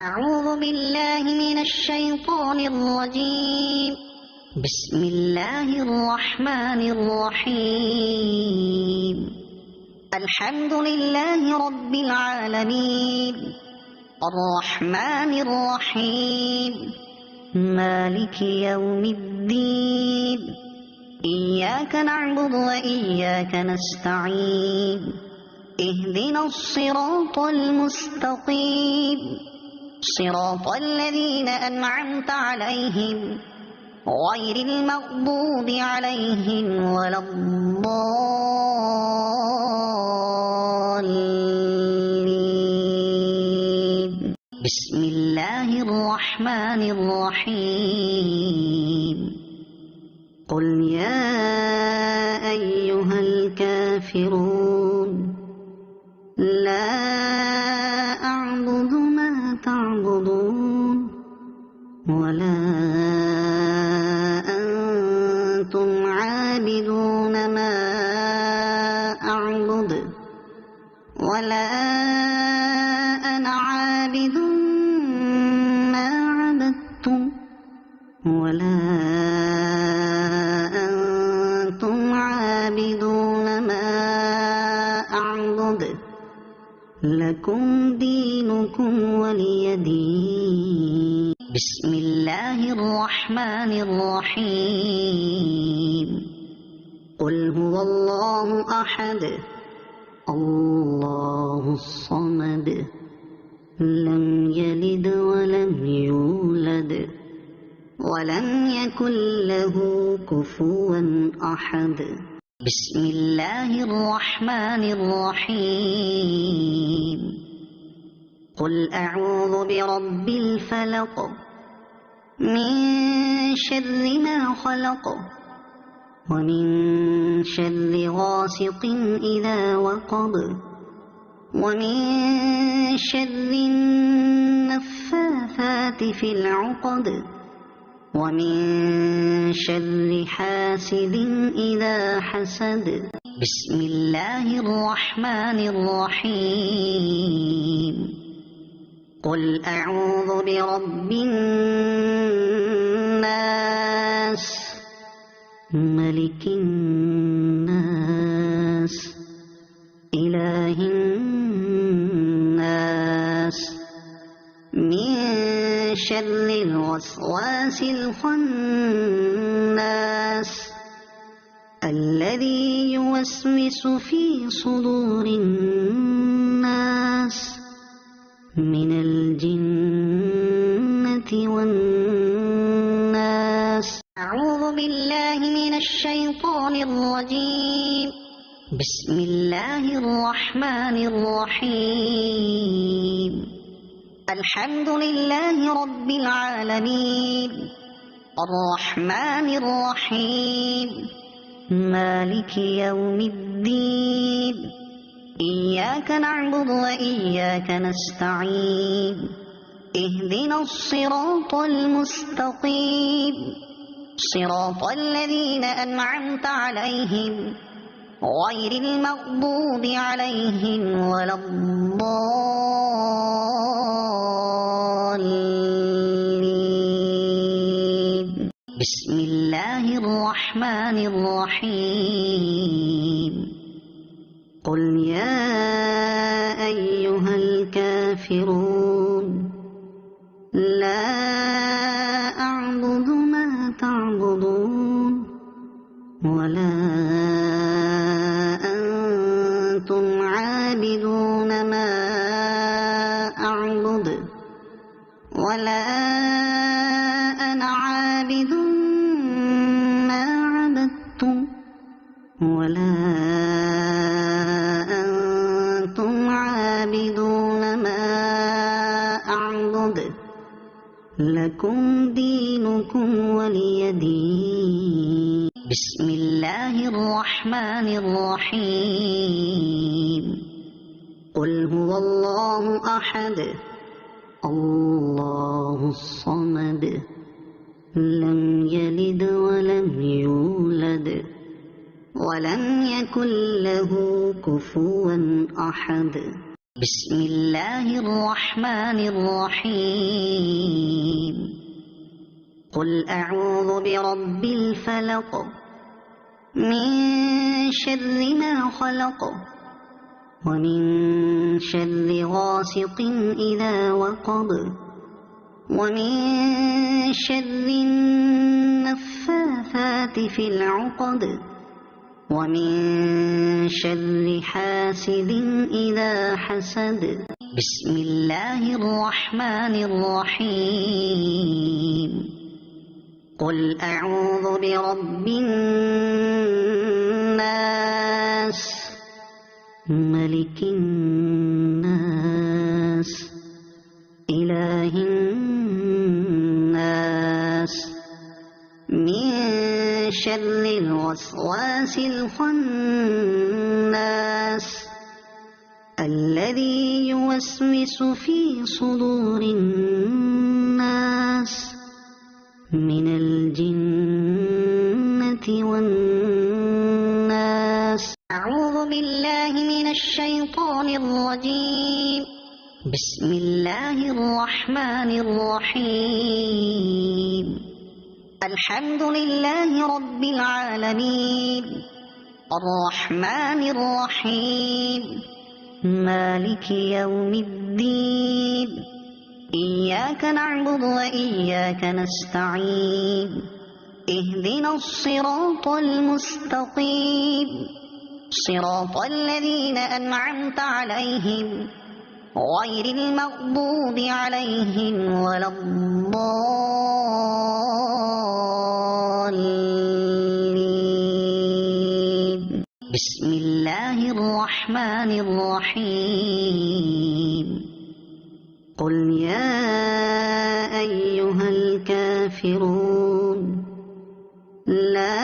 أعوذ بالله من الشيطان الرجيم. بسم الله الرحمن الرحيم. الحمد لله رب العالمين، الرحمن الرحيم، مالك يوم الدين. إياك نعبد وإياك نستعين. اهدنا الصراط المستقيم، صراط الذين أنعمت عليهم غير المغضوب عليهم ولا الضالين. بسم الله الرحمن الرحيم. قل يا أيها الكافرون لا أعبد ما تعبدون ولا أنتم عابدون ما أعبد ولا أنا عابد ما عبدتم ولا أنتم عابدون ما أعبد. لكم دينكم ولي دين. بسم الله الرحمن الرحيم. قل هو الله أحد، الله الصمد، لم يلد ولم يولد ولم يكن له كفوا أحد. بسم الله الرحمن الرحيم. قل أعوذ برب الفلق، من شر ما خلق، ومن شر غاسق إذا وقب، ومن شر النفاثات في العقد، ومن شر حاسد إذا حسد. بسم الله الرحمن الرحيم. قل أعوذ برب الناس، ملك الناس، إله الناس، من شر الوسواس الخناس، الذي يوسوس في صدور الناس من الجنة والناس. أعوذ بالله من الشيطان الرجيم. بسم الله الرحمن الرحيم. الحمد لله رب العالمين، الرحمن الرحيم، مالك يوم الدين. إياك نعبد وإياك نستعين. اهدنا الصراط المستقيم، صراط الذين أنعمت عليهم غير المغضوب عليهم ولا الضالين. بسم الله الرحمن الرحيم. قل يا أيها الكافرون لا أعبد ما تعبدون ولا أنتم عابدون ما أعبد ولا أنا عابد ما عبدتم ولا أنتم عابدون ما أعبد. لكم دينكم ولي دين. بسم الله الرحمن الرحيم. قل هو الله أحد، الله الصمد، لم يلد ولم يولد ولم يكن له كفوا أحد. بسم الله الرحمن الرحيم قل أعوذ برب الفلق من شر ما خلق ومن شر غاسق إذا وقب ومن شر النفاثات في العقد ومن شر حاسد إذا حسد بسم الله الرحمن الرحيم قل أعوذ برب الناس ملك الناس إله الناس من شر الوسواس الخناس الذي يوسوس في صدور الناس من الجنة والناس أعوذ بالله من الشيطان الرجيم بسم الله الرحمن الرحيم الحمد لله رب العالمين الرحمن الرحيم مالك يوم الدين إياك نعبد وإياك نستعين اهدنا الصراط المستقيم صراط الذين أنعمت عليهم غير المغضوب عليهم ولا الضالين بسم الله الرحمن الرحيم قل يا أيها الكافرون لا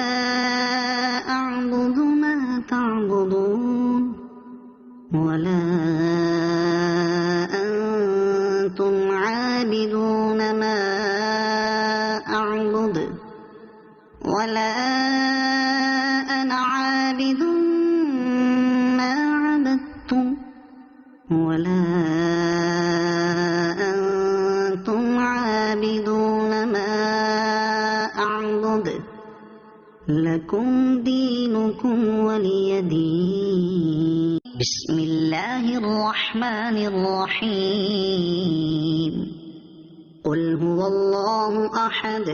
أعبد ما تعبدون ولا أنتم عابدون ما أعبد ولا أنا عابد ما عبدتم ولا أنتم عابدون ما أعبد لكم دينكم ولي دين بسم الله الرحمن الرحيم قل هو الله أحد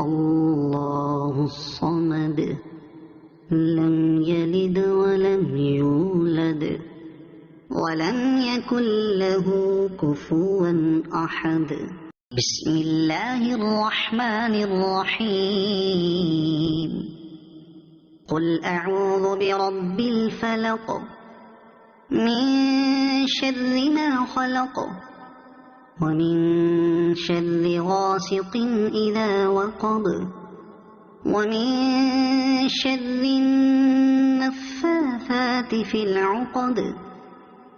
الله الصمد لم يلد ولم يولد ولم يكن له كفوا أحد بسم الله الرحمن الرحيم قل أعوذ برب الفلق من شر ما خلق ومن شر غاسق إذا وقب ومن شر النفاثات في العقد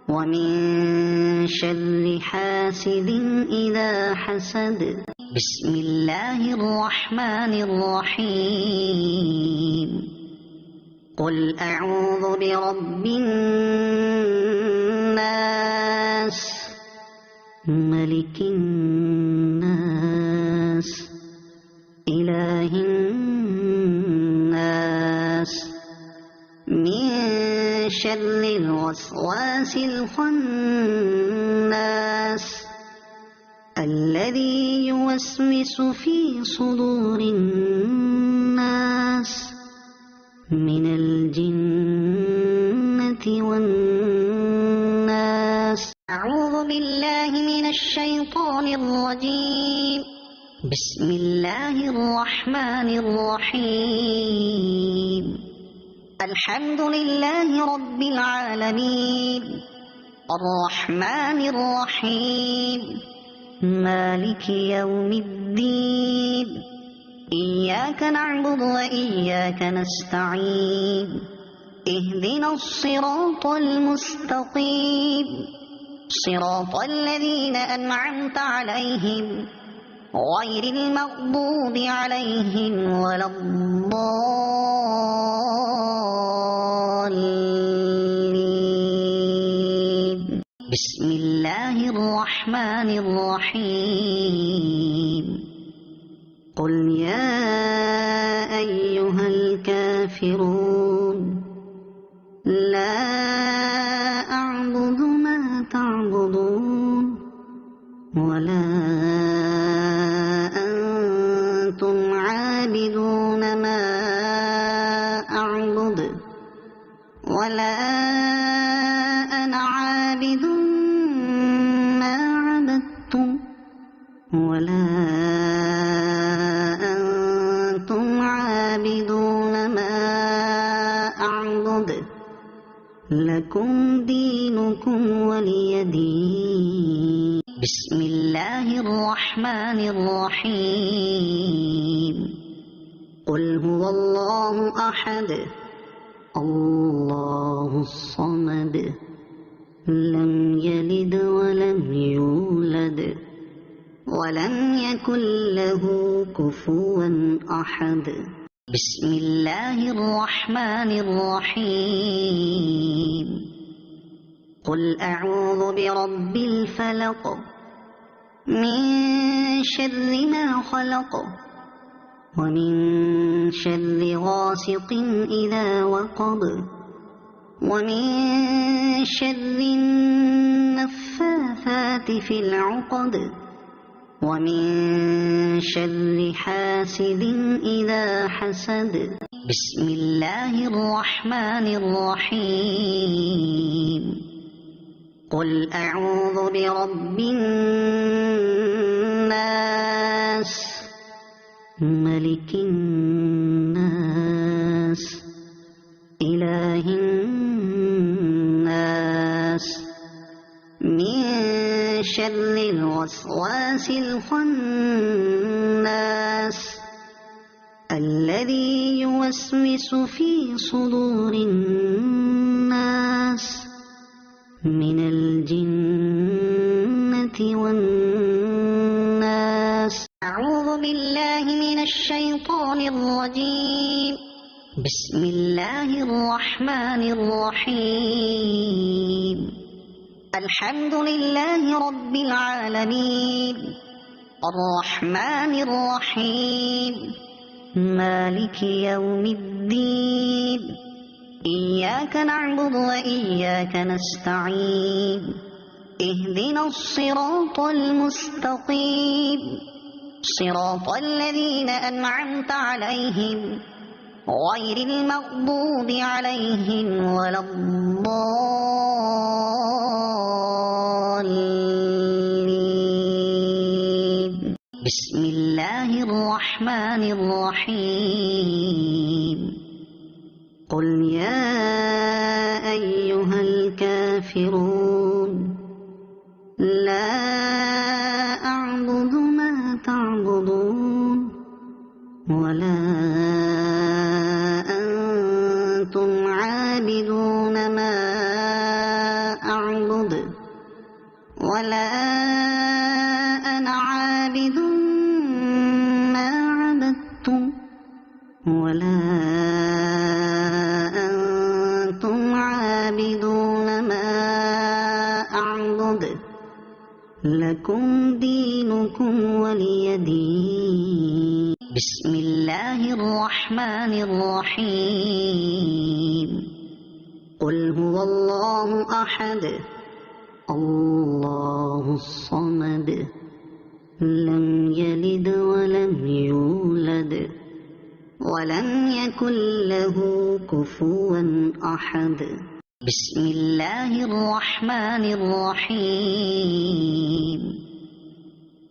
ومن شر حاسد إذا حسد بسم الله الرحمن الرحيم قل أعوذ برب الناس ملك الناس إله الناس من شر الوسواس الخناس الذي يوسوس في صدور الناس من الجنة والناس أعوذ بالله من الشيطان الرجيم بسم الله الرحمن الرحيم الحمد لله رب العالمين الرحمن الرحيم مالك يوم الدين إياك نعبد وإياك نستعين اهدنا الصراط المستقيم صراط الذين أنعمت عليهم غير المغضوب عليهم ولا الضالين بسم الله الرحمن الرحيم قل يا أيها الكافرون لا أعبد ما تعبدون ولا أنتم عابدون ما أعبد ولا أنا عابد ما عبدتم ولا أنتم عابدون ما أعبد لكم دينكم ولي دين. بسم الله الرحمن الرحيم قل هو الله أحد الله الصمد لم يلد ولم يولد ولم يكن له كفوا أحد. بسم الله الرحمن الرحيم قل أعوذ برب الفلق من شر ما خلق ومن شر غاسق إذا وقب ومن شر النفاثات في العقد ومن شر حاسد إذا حسد. بسم الله الرحمن الرحيم قل أعوذ برب الناس ملك الناس إله الناس من شر الوسواس الخناس الذي يوسوس في صدور الناس من الجنة والناس. أعوذ بالله من الشيطان الرجيم. بسم الله الرحمن الرحيم الحمد لله رب العالمين الرحمن الرحيم مالك يوم الدين إياك نعبد وإياك نستعين اهدنا الصراط المستقيم صراط الذين أنعمت عليهم غير المغضوب عليهم ولا الضالين. بسم الله الرحمن الرحيم قل يا أيها الكافرون لا أعبد ما تعبدون ولا أنتم عابدون ما أعبد ولا أنا عابد ما عبدتم ولا أنتم عابدون ما أعبد لكم دينكم ولي دين. بسم الله الرحمن الرحيم قل هو الله أحد الله الصمد لم يلد ولم يولد ولم يكن له كفوا أحد. بسم الله الرحمن الرحيم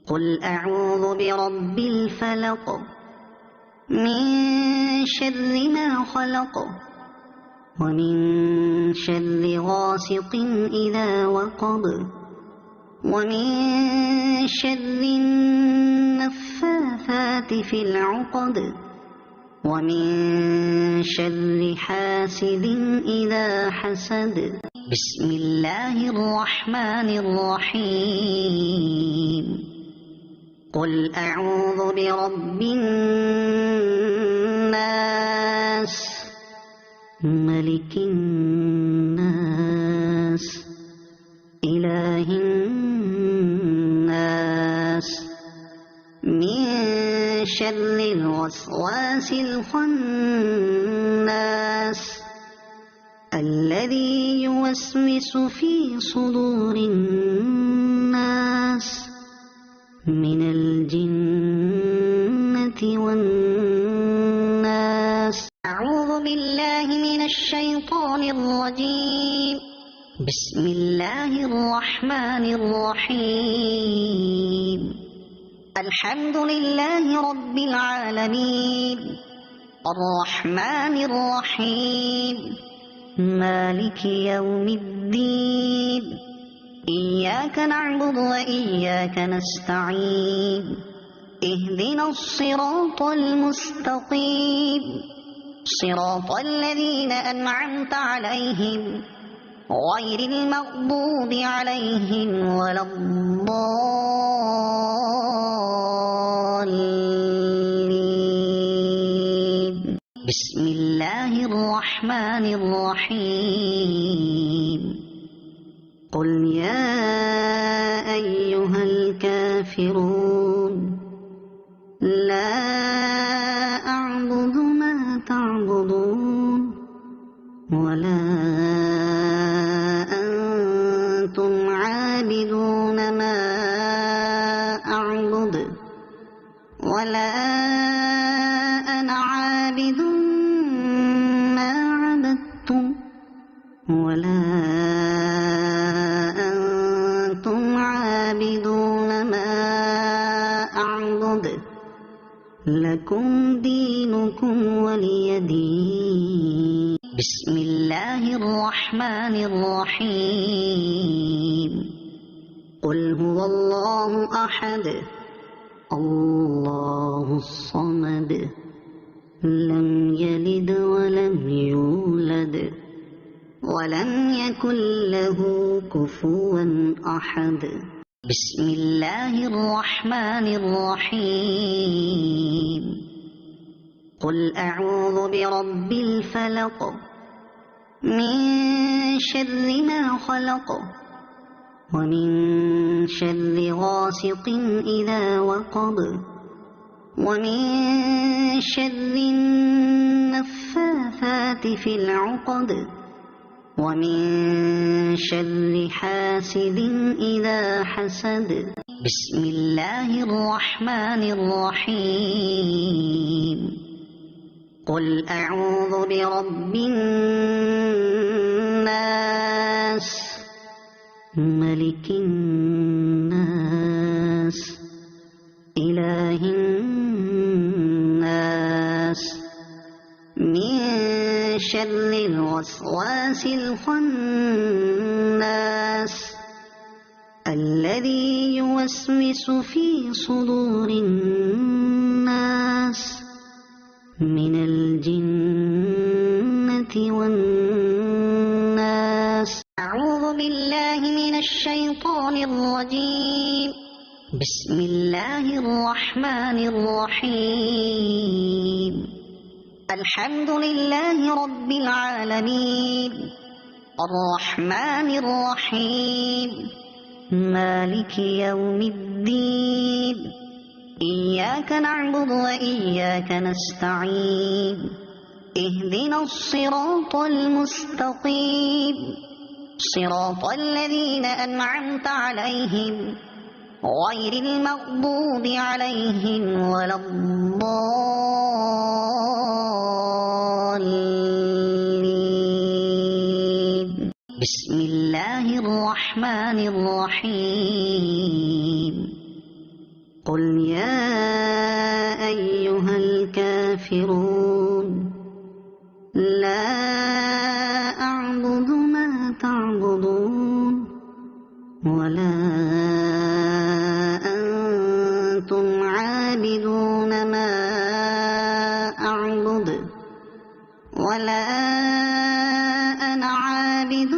قل أعوذ برب الفلق من شر ما خلق ومن شر غاسق إذا وقب ومن شر النفاثات في العقد ومن شر حاسد إذا حسد. بسم الله الرحمن الرحيم قل أعوذ برب الناس ملك الناس إله الناس من شر الوسواس الخناس الذي يوسوس في صدور الناس من الجنة والناس. أعوذ بالله من الشيطان الرجيم. بسم الله الرحمن الرحيم. الحمد لله رب العالمين الرحمن الرحيم مالك يوم الدين إياك نعبد وإياك نستعين اهدنا الصراط المستقيم صراط الذين أنعمت عليهم غير المغضوب عليهم ولا الضالين. بسم الله الرحمن الرحيم. قل يا أيها الكافرون لا أعبد ما تعبدون ولا أنتم عابدون ما أعبد ولا أنا عابد ما عبدتم ولا أنتم عابدون ما أعبد لكم دينكم ولي دين. بسم الله الرحمن الرحيم. قل هو الله أحد الله الصمد لم يلد ولم يولد ولم يكن له كفوا أحد. بسم الله الرحمن الرحيم. قل أعوذ برب الفلق من شر ما خلق ومن شر غاسق إذا وقب ومن شر النفاثات في العقد ومن شر حاسد إذا حسد. بسم الله الرحمن الرحيم. قل أعوذ برب الناس ملك الناس إله الناس من شر الوسواس الخناس الذي يوسوس في صدور الناس من الجنة والناس. أعوذ بالله من الشيطان الرجيم. بسم الله الرحمن الرحيم. الحمد لله رب العالمين الرحمن الرحيم مالك يوم الدين إياك نعبد وإياك نستعين اهدنا الصراط المستقيم صراط الذين أنعمت عليهم غير المغضوب عليهم ولا الضالين. بسم الله الرحمن الرحيم. قل يا أيها الكافرون لا أعبد ما تعبدون ولا أنتم عابدون ما أعبد ولا أنا عابد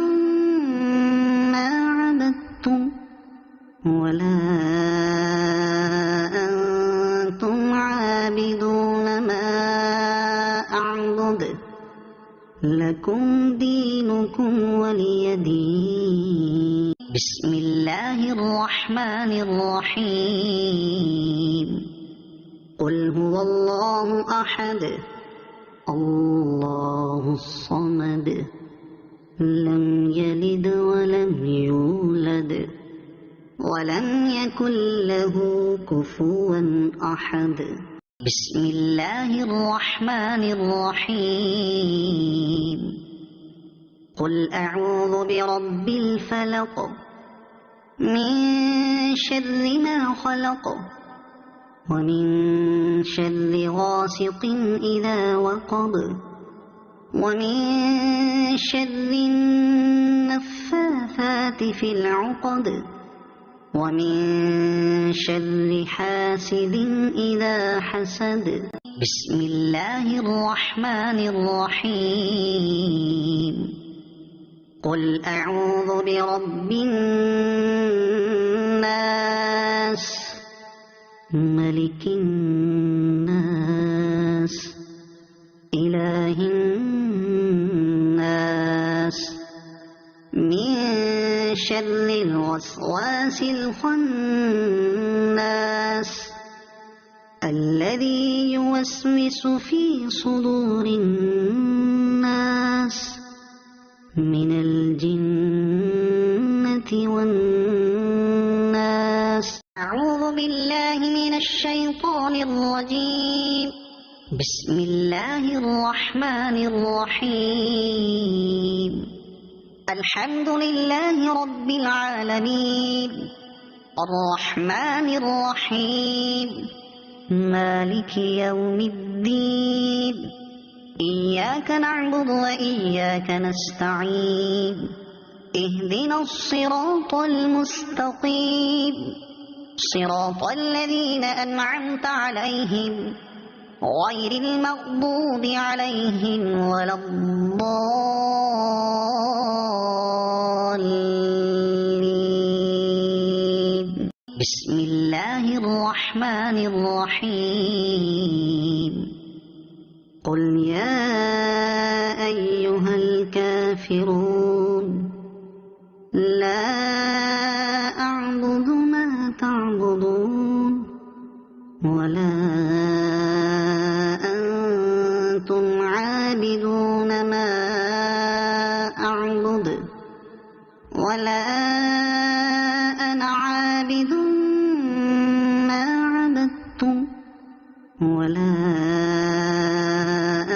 ما عبدتم ولا أنتم عابدون ما أعبد لكم دينكم ولي دين. بسم الله الرحمن الرحيم قل هو الله أحد الله الصمد لم يلد ولم يولد ولم يكن له كفوا أحد بسم الله الرحمن الرحيم قل أعوذ برب الفلق من شر ما خلق ومن شر غاسق إذا وقب ومن شر النفاثات في العقد ومن شر حاسد إذا حسد بسم الله الرحمن الرحيم قل أعوذ برب الناس ملك الناس إله الناس من شر الوسواس الخناس الذي يوسوس في صدور الناس من الجنة والناس أعوذ بالله من الشيطان الرجيم بسم الله الرحمن الرحيم الحمد لله رب العالمين الرحمن الرحيم مالك يوم الدين إياك نعبد وإياك نستعين اهدنا الصراط المستقيم صراط الذين أنعمت عليهم غير المغضوب عليهم ولا الضالين بسم الله الرحمن الرحيم قل يا أيها الكافرون لا أعبد ما تعبدون ولا أنتم عابدون ما أعبد ولا أنا عابد ما عبدتم ولا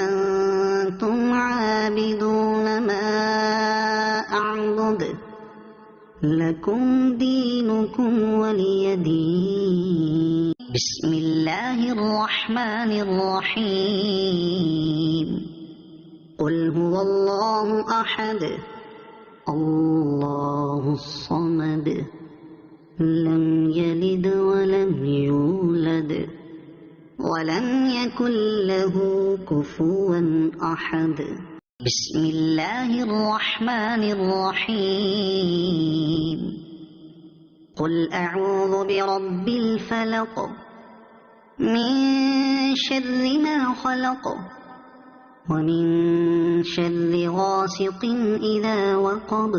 أنتم عابدون ما أعبد لكم دينكم ولي دين بسم الله الرحمن الرحيم قل هو الله أحد الله الصمد لم يلد ولم يولد ولم يكن له كفوا أحد بسم الله الرحمن الرحيم قل أعوذ برب الفلق من شر ما خلق ومن شر غاسق إذا وقب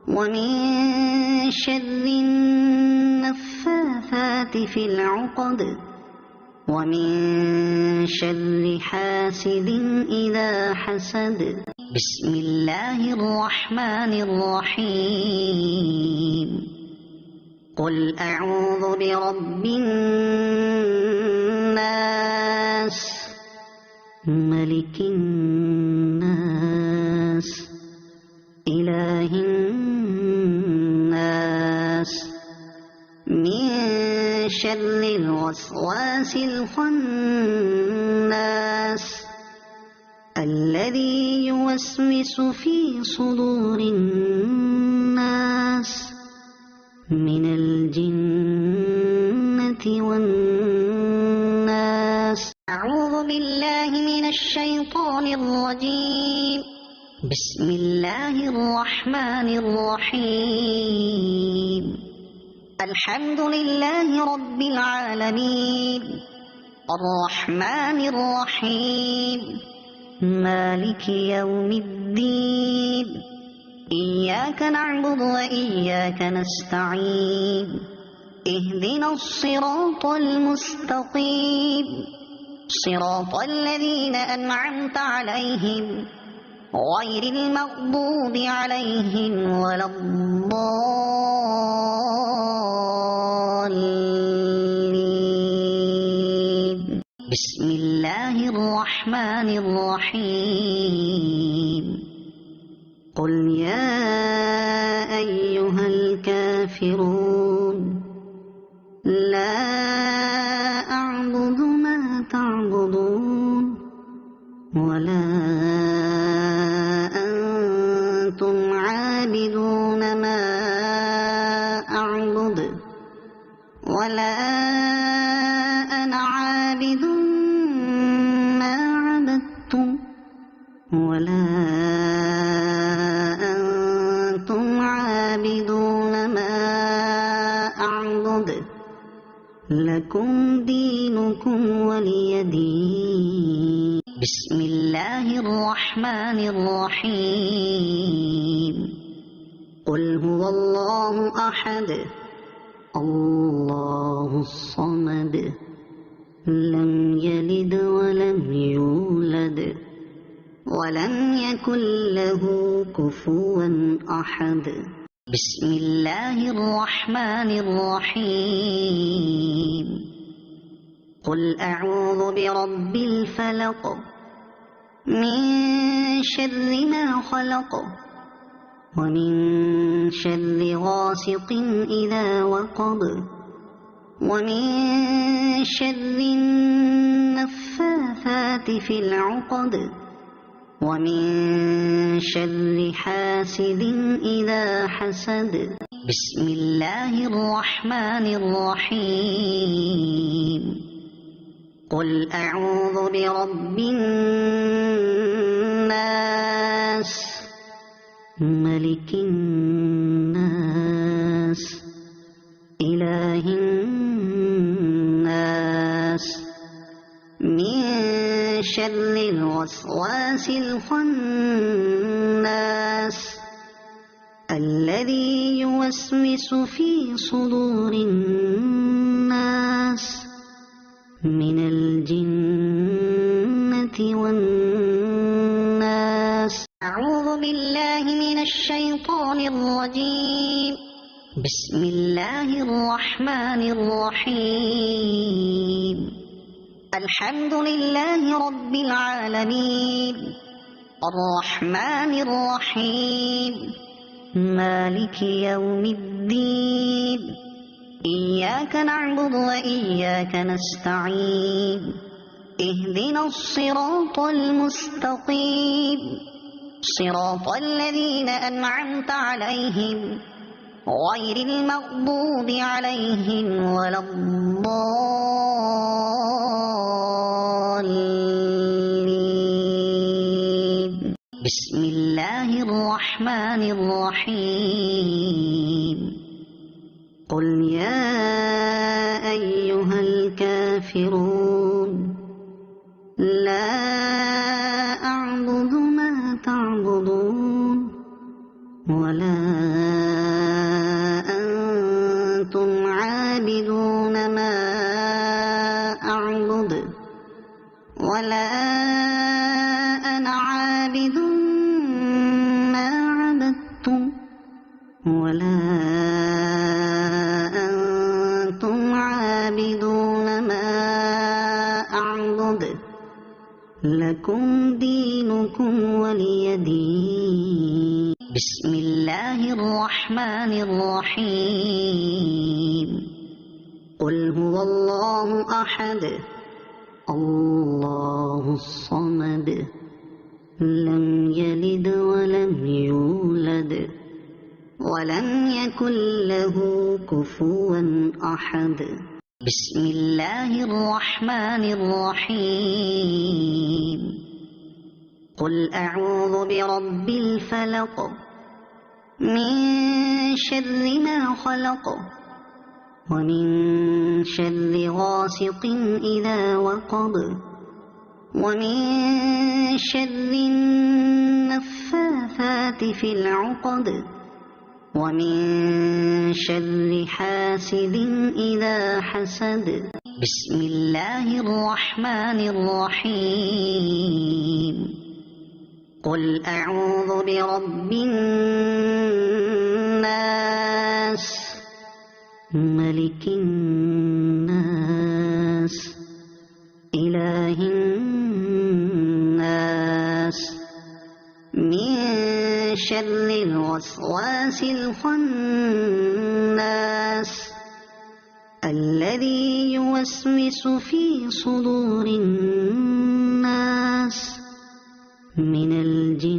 ومن شر النفاثات في العقد ومن شر حاسد إذا حسد بسم الله الرحمن الرحيم قل أعوذ برب الناس ملك الناس إله الناس من شر الوسواس الخناس الذي يوسوس في صدور الناس من الجنة والناس أعوذ بالله من الشيطان الرجيم بسم الله الرحمن الرحيم الحمد لله رب العالمين الرحمن الرحيم مالك يوم الدين إياك نعبد وإياك نستعين اهدنا الصراط المستقيم صراط الذين أنعمت عليهم غير المغضوب عليهم ولا الضالين. بسم الله الرحمن الرحيم. قل يا أيها الكافرون لا أعبد ما تعبدون ولا أنتم عابدون ما أعبد ولا أنا عابد ما عبدتم ولا أنتم عابدون ما أعبد لكم دينكم ولي دين. بسم الله الرحمن الرحيم. قل هو الله أحد الله الصمد لم يلد ولم يولد ولم يكن له كفوا أحد. بسم الله الرحمن الرحيم. قل أعوذ برب الفلق من شر ما خلق ومن شر غاسق إذا وقب ومن شر النفاثات في العقد ومن شر حاسد إذا حسد. بسم الله الرحمن الرحيم. قل أعوذ برب الناس ملك الناس إله الناس من شر الوسواس الخناس الذي يوسوس في صدور الناس من الجنة والناس. أعوذ بالله من الشيطان الرجيم. بسم الله الرحمن الرحيم. الحمد لله رب العالمين الرحمن الرحيم مالك يوم الدين إياك نعبد وإياك نستعين اهدنا الصراط المستقيم صراط الذين أنعمت عليهم غير المغضوب عليهم ولا الضالين. بسم الله الرحمن الرحيم. قل يا أيها الكافرون لا أعبد ما تعبدون ولا أنتم عابدون ما أعبد ولا أنا عابد ما عبدتم ولا أنتم عابدون ما أعبد لكم دينكم ولي دين. بسم الله الرحمن الرحيم. قل هو الله أحد الله الصمد لم يلد ولم يولد ولم يكن له كفوا أحد. بسم الله الرحمن الرحيم. قل أعوذ برب الفلق من شر ما خلق ومن شر غاسق إذا وقب ومن شر النفاثات في العقد ومن شر حاسد إذا حسد بسم الله الرحمن الرحيم قل أعوذ برب الناس ملك الناس إله الناس من شر الوسواس الخناس الذي يوسوس في صدور الناس من الجن